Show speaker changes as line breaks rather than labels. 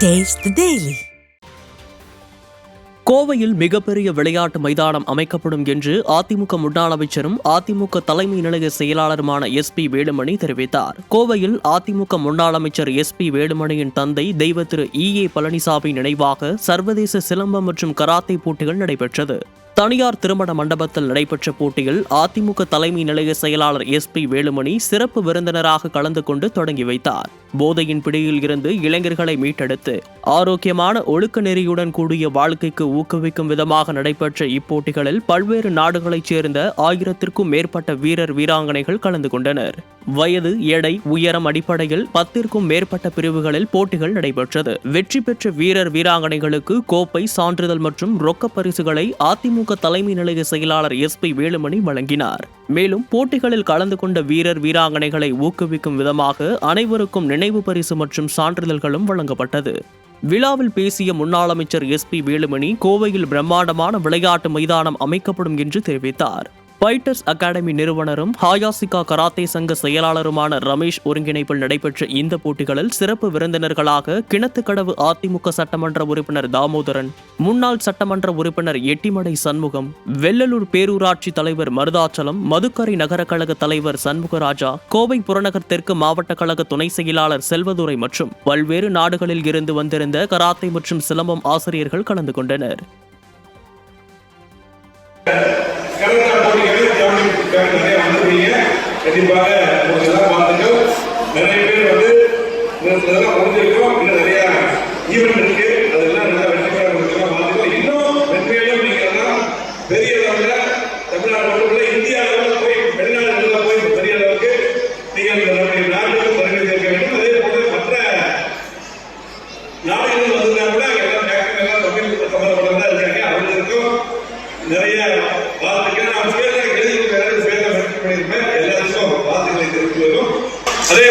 Taste the Daily.
கோவையில் மிகப்பெரிய விளையாட்டு மைதானம் அமைக்கப்படும் என்று அதிமுக முன்னாள் அமைச்சரும் அதிமுக தலைமை நிலைய செயலாளருமான SP வேலுமணி தெரிவித்தார். கோவையில் அதிமுக முன்னாள் அமைச்சர் SP வேலுமணியின் தந்தை தெய்வ திரு EA பழனிசாமி நினைவாக சர்வதேச சிலம்பம் மற்றும் கராத்தே போட்டிகள் நடைபெற்றது. தனியார் திருமண மண்டபத்தில் நடைபெற்ற போட்டியில் அதிமுக தலைமை நிலைய செயலாளர் SP வேலுமணி சிறப்பு விருந்தினராக கலந்து கொண்டு தொடங்கி வைத்தார். போதையின் பிடியில் இருந்து இளைஞர்களை மீட்டெடுத்து ஆரோக்கியமான ஒழுக்க நெறியுடன் கூடிய வாழ்க்கைக்கு ஊக்குவிக்கும் விதமாக நடைபெற்ற இப்போட்டிகளில் பல்வேறு நாடுகளைச் சேர்ந்த 1000க்கும் மேற்பட்ட வீரர் வீராங்கனைகள் கலந்து கொண்டனர். வயது, எடை, உயரம் அடிப்படையில் 10க்கும் மேற்பட்ட பிரிவுகளில் போட்டிகள் நடைபெற்றது. வெற்றி பெற்ற வீரர் வீராங்கனைகளுக்கு கோப்பை, சான்றிதழ் மற்றும் ரொக்க பரிசுகளை அதிமுக தலைமை நிலைய செயலாளர் SP வேலுமணி வழங்கினார். மேலும் போட்டிகளில் கலந்து கொண்ட வீரர் வீராங்கனைகளை ஊக்குவிக்கும் விதமாக அனைவருக்கும் நினைவு பரிசு மற்றும் சான்றிதழ்களும் வழங்கப்பட்டது. விழாவில் பேசிய முன்னாள் அமைச்சர் SP வேலுமணி கோவையில் பிரம்மாண்டமான விளையாட்டு மைதானம் அமைக்கப்படும் என்று தெரிவித்தார். ஃபைட்டர்ஸ் அகாடமி நிறுவனரும் ஹாயாசிகா கராத்தே சங்க செயலாளருமான ரமேஷ் ஒருங்கிணைப்பில் நடைபெற்ற இந்த போட்டிகளில் சிறப்பு விருந்தினர்களாக கிணத்துக்கடவு அதிமுக சட்டமன்ற உறுப்பினர் தாமோதரன், முன்னாள் சட்டமன்ற உறுப்பினர் எட்டிமடை சண்முகம், வெள்ளலூர் பேரூராட்சி தலைவர் மருதாச்சலம், மதுக்கரை நகர கழக தலைவர் சண்முகராஜா, கோவை புறநகர் தெற்கு மாவட்ட கழக துணை செயலாளர் செல்வதுரை மற்றும் பல்வேறு நாடுகளில் இருந்து வந்திருந்த கராத்தே மற்றும் சிலம்பம் ஆசிரியர்கள் கலந்து கொண்டனர்.
கண்டிப்பாக பார்த்துட்டோம். நிறைய பேர் முடிஞ்சிருக்கோம். இன்னும் நிறைய ஈவெண்ட் இருக்கு. அதெல்லாம் நல்லா வெற்றிகரமாக பார்த்துக்கோம். இன்னும் வெற்றியிலும் நீங்க எல்லாம் பெரிய அளவில் தமிழ்நாடு மட்டும் இந்திய அளவில் போய் வெளிநாடுகளில் போய் பெரிய அளவுக்கு நீங்கள் நம்முடைய நாட்டுக்கு வருகை சேர்க்க வேண்டும். அதே போல மற்ற நாடுகள் வந்தா கூட எல்லாம் மேக்சிமம் தமிழ் சம்பந்தப்பட்டதா இருக்காங்க. அவங்களுக்கும் நிறைய வாழ்த்துக்கள். நான் பேச எழுதி எல்லாருக்கும் வாழ்த்துக்களை தெரிவித்து வரும். அதே